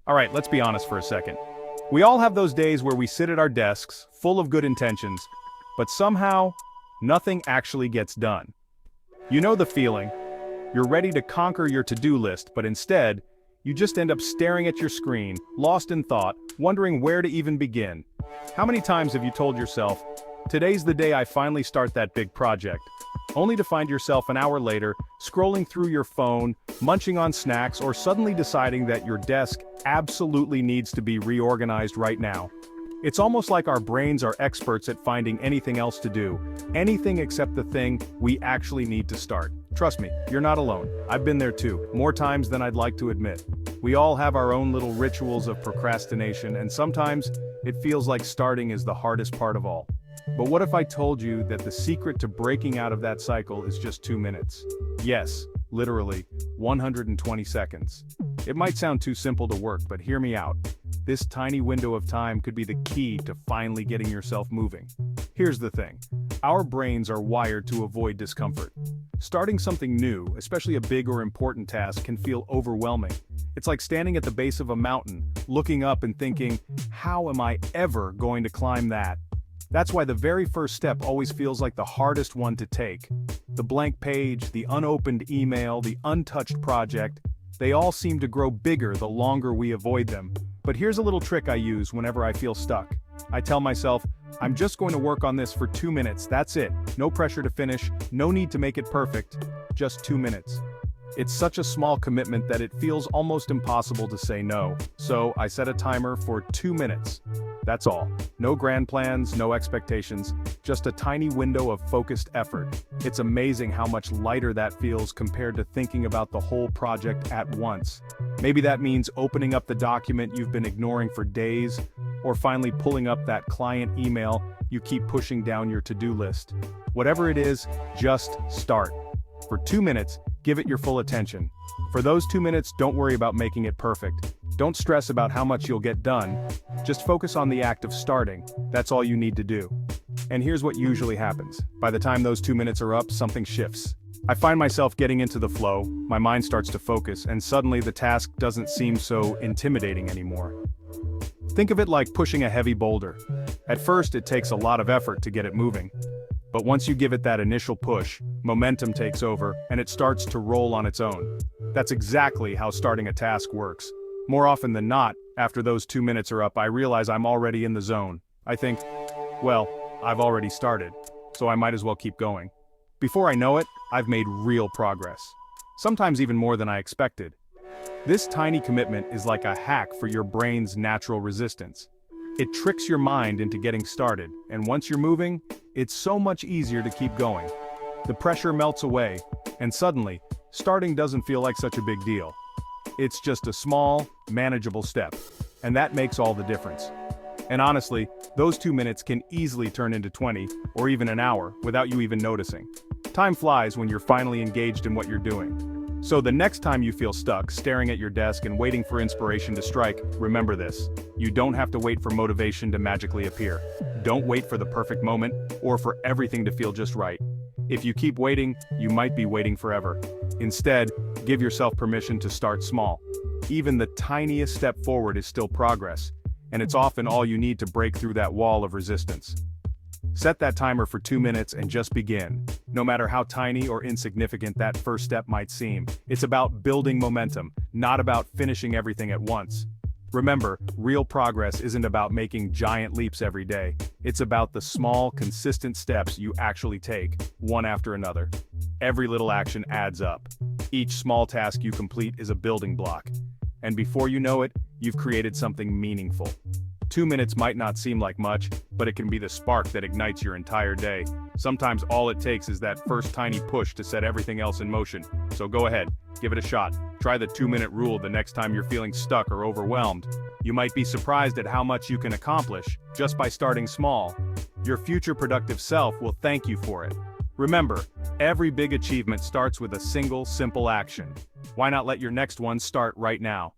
Alright, let's be honest for a second. We all have those days where we sit at our desks, full of good intentions, but somehow, nothing actually gets done. You know the feeling. You're ready to conquer your to-do list, but instead, you just end up staring at your screen, lost in thought, wondering where to even begin. How many times have you told yourself, "Today's the day I finally start that big project," only to find yourself an hour later, scrolling through your phone, munching on snacks, or suddenly deciding that your desk absolutely needs to be reorganized right now? It's almost like our brains are experts at finding anything else to do, anything except the thing we actually need to start. Trust me, you're not alone. I've been there too, more times than I'd like to admit. We all have our own little rituals of procrastination, and sometimes it feels like starting is the hardest part of all. But what if I told you that the secret to breaking out of that cycle is just 2 minutes? Yes, literally, 120 seconds. It might sound too simple to work, but hear me out. This tiny window of time could be the key to finally getting yourself moving. Here's the thing. Our brains are wired to avoid discomfort. Starting something new, especially a big or important task, can feel overwhelming. It's like standing at the base of a mountain, looking up and thinking, how am I ever going to climb that? That's why the very first step always feels like the hardest one to take. The blank page, the unopened email, the untouched project, they all seem to grow bigger the longer we avoid them. But here's a little trick I use whenever I feel stuck. I tell myself, I'm just going to work on this for 2 minutes, that's it. No pressure to finish, no need to make it perfect, just 2 minutes. It's such a small commitment that it feels almost impossible to say no. So I set a timer for 2 minutes. That's all. No grand plans, no expectations, just a tiny window of focused effort. It's amazing how much lighter that feels compared to thinking about the whole project at once. Maybe that means opening up the document you've been ignoring for days, or finally pulling up that client email you keep pushing down your to-do list. Whatever it is, just start. For 2 minutes, give it your full attention. For those 2 minutes, don't worry about making it perfect. Don't stress about how much you'll get done. Just focus on the act of starting. That's all you need to do. And here's what usually happens. By the time those 2 minutes are up, something shifts. I find myself getting into the flow, my mind starts to focus, and suddenly the task doesn't seem so intimidating anymore. Think of it like pushing a heavy boulder. At first, it takes a lot of effort to get it moving. But once you give it that initial push, momentum takes over, and it starts to roll on its own. That's exactly how starting a task works. More often than not, after those 2 minutes are up, I realize I'm already in the zone. I think, well, I've already started, so I might as well keep going. Before I know it, I've made real progress. Sometimes even more than I expected. This tiny commitment is like a hack for your brain's natural resistance. It tricks your mind into getting started, and once you're moving, it's so much easier to keep going. The pressure melts away, and suddenly, starting doesn't feel like such a big deal. It's just a small, manageable step, and that makes all the difference. And honestly, those 2 minutes can easily turn into 20, or even an hour, without you even noticing. Time flies when you're finally engaged in what you're doing. So the next time you feel stuck, staring at your desk and waiting for inspiration to strike, remember this. You don't have to wait for motivation to magically appear. Don't wait for the perfect moment, or for everything to feel just right. If you keep waiting, you might be waiting forever. Instead, give yourself permission to start small. Even the tiniest step forward is still progress, and it's often all you need to break through that wall of resistance. Set that timer for 2 minutes and just begin. No matter how tiny or insignificant that first step might seem, it's about building momentum, not about finishing everything at once. Remember, real progress isn't about making giant leaps every day. It's about the small, consistent steps you actually take, one after another. Every little action adds up. Each small task you complete is a building block. And before you know it, you've created something meaningful. 2 minutes might not seem like much, but it can be the spark that ignites your entire day. Sometimes all it takes is that first tiny push to set everything else in motion. So go ahead, give it a shot. Try the 2-minute rule the next time you're feeling stuck or overwhelmed. You might be surprised at how much you can accomplish just by starting small. Your future productive self will thank you for it. Remember, every big achievement starts with a single, simple action. Why not let your next one start right now?